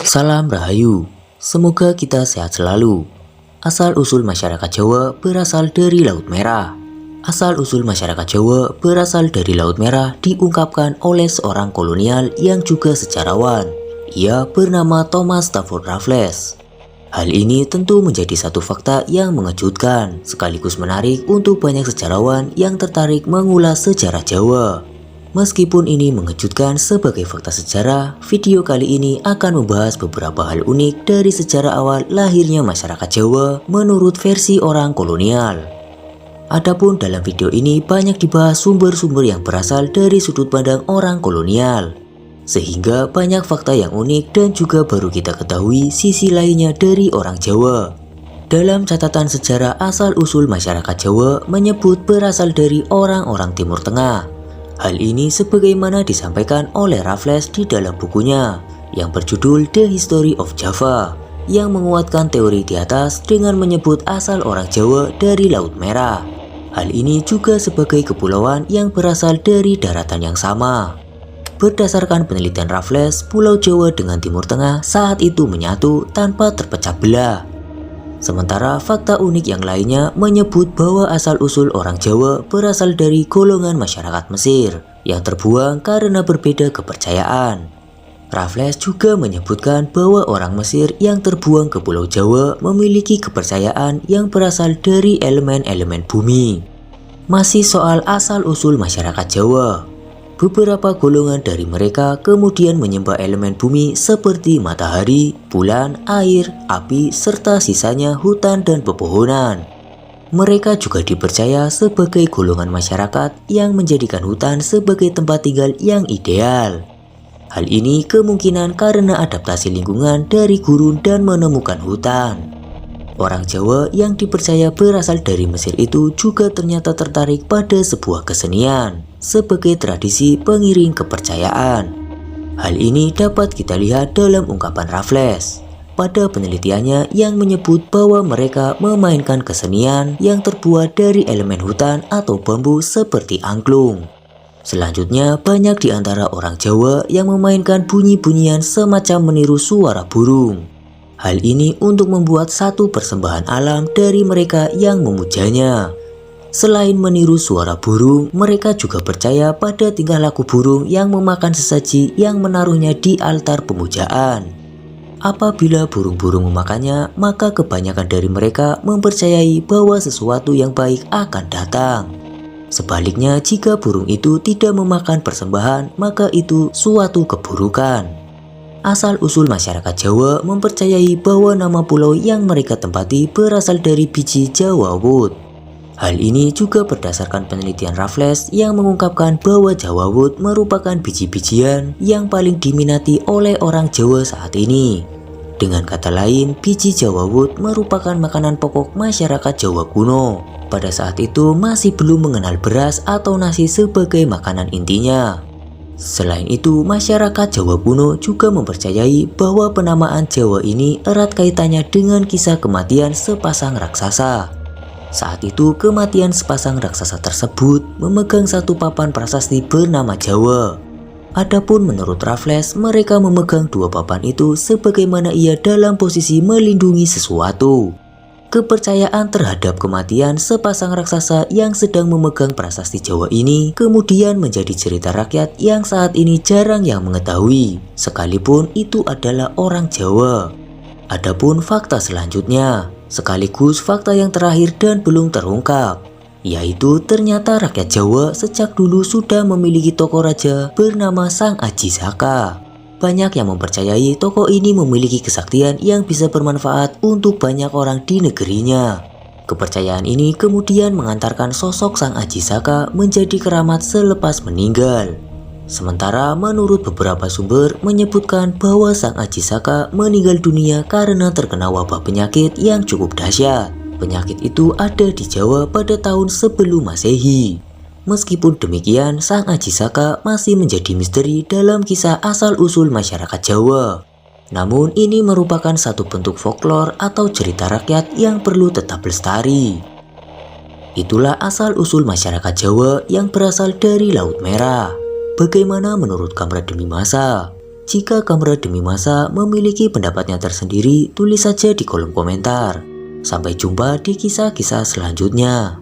Salam Rahayu, semoga kita sehat selalu. Asal-usul masyarakat Jawa berasal dari Laut Merah. Asal-usul masyarakat Jawa berasal dari Laut Merah diungkapkan oleh seorang kolonial yang juga sejarawan. Ia bernama Thomas Stafford Raffles. Hal ini tentu menjadi satu fakta yang mengejutkan, sekaligus menarik untuk banyak sejarawan yang tertarik mengulas sejarah Jawa. Meskipun ini mengejutkan sebagai fakta sejarah, video kali ini akan membahas beberapa hal unik dari sejarah awal lahirnya masyarakat Jawa menurut versi orang kolonial. Adapun dalam video ini banyak dibahas sumber-sumber yang berasal dari sudut pandang orang kolonial, sehingga banyak fakta yang unik dan juga baru kita ketahui sisi lainnya dari orang Jawa. Dalam catatan sejarah asal-usul masyarakat Jawa menyebut berasal dari orang-orang Timur Tengah. Hal ini sebagaimana disampaikan oleh Raffles di dalam bukunya yang berjudul The History of Java, yang menguatkan teori di atas dengan menyebut asal orang Jawa dari Laut Merah. Hal ini juga sebagai kepulauan yang berasal dari daratan yang sama. Berdasarkan penelitian Raffles, Pulau Jawa dengan Timur Tengah saat itu menyatu tanpa terpecah belah. Sementara fakta unik yang lainnya menyebut bahwa asal-usul orang Jawa berasal dari golongan masyarakat Mesir yang terbuang karena berbeda kepercayaan. Raffles juga menyebutkan bahwa orang Mesir yang terbuang ke Pulau Jawa memiliki kepercayaan yang berasal dari elemen-elemen bumi. Masih soal asal-usul masyarakat Jawa, beberapa golongan dari mereka kemudian menyembah elemen bumi seperti matahari, bulan, air, api, serta sisanya hutan dan pepohonan. Mereka juga dipercaya sebagai golongan masyarakat yang menjadikan hutan sebagai tempat tinggal yang ideal. Hal ini kemungkinan karena adaptasi lingkungan dari gurun dan menemukan hutan. Orang Jawa yang dipercaya berasal dari Mesir itu juga ternyata tertarik pada sebuah kesenian sebagai tradisi pengiring kepercayaan. Hal ini dapat kita lihat dalam ungkapan Raffles pada penelitiannya yang menyebut bahwa mereka memainkan kesenian yang terbuat dari elemen hutan atau bambu seperti angklung. Selanjutnya, banyak di antara orang Jawa yang memainkan bunyi-bunyian semacam meniru suara burung. Hal ini untuk membuat satu persembahan alam dari mereka yang memujanya. Selain meniru suara burung, mereka juga percaya pada tingkah laku burung yang memakan sesaji yang menaruhnya di altar pemujaan. Apabila burung-burung memakannya, maka kebanyakan dari mereka mempercayai bahwa sesuatu yang baik akan datang. Sebaliknya, jika burung itu tidak memakan persembahan, maka itu suatu keburukan. Asal-usul masyarakat Jawa mempercayai bahwa nama pulau yang mereka tempati berasal dari biji Jawawut. Hal ini juga berdasarkan penelitian Raffles yang mengungkapkan bahwa Jawawut merupakan biji-bijian yang paling diminati oleh orang Jawa saat ini. Dengan kata lain, biji Jawawut merupakan makanan pokok masyarakat Jawa kuno. Pada saat itu masih belum mengenal beras atau nasi sebagai makanan intinya. Selain itu, masyarakat Jawa kuno juga mempercayai bahwa penamaan Jawa ini erat kaitannya dengan kisah kematian sepasang raksasa. Saat itu, kematian sepasang raksasa tersebut memegang satu papan prasasti bernama Jawa. Adapun menurut Raffles, mereka memegang dua papan itu sebagaimana ia dalam posisi melindungi sesuatu. Kepercayaan terhadap kematian sepasang raksasa yang sedang memegang prasasti Jawa ini kemudian menjadi cerita rakyat yang saat ini jarang yang mengetahui, sekalipun itu adalah orang Jawa. Adapun fakta selanjutnya, sekaligus fakta yang terakhir dan belum terungkap, yaitu ternyata rakyat Jawa sejak dulu sudah memiliki tokoh raja bernama Sang Aji Saka. Banyak yang mempercayai tokoh ini memiliki kesaktian yang bisa bermanfaat untuk banyak orang di negerinya. Kepercayaan ini kemudian mengantarkan sosok Sang Aji Saka menjadi keramat selepas meninggal. Sementara menurut beberapa sumber menyebutkan bahwa Sang Aji Saka meninggal dunia karena terkena wabah penyakit yang cukup dahsyat. Penyakit itu ada di Jawa pada tahun sebelum Masehi. Meskipun demikian, Sang Aji Saka masih menjadi misteri dalam kisah asal-usul masyarakat Jawa. Namun ini merupakan satu bentuk folklore atau cerita rakyat yang perlu tetap lestari. Itulah asal-usul masyarakat Jawa yang berasal dari Laut Merah. Bagaimana menurut Kamrat Demi Masa? Jika Kamrat Demi Masa memiliki pendapatnya tersendiri, tulis saja di kolom komentar. Sampai jumpa di kisah-kisah selanjutnya.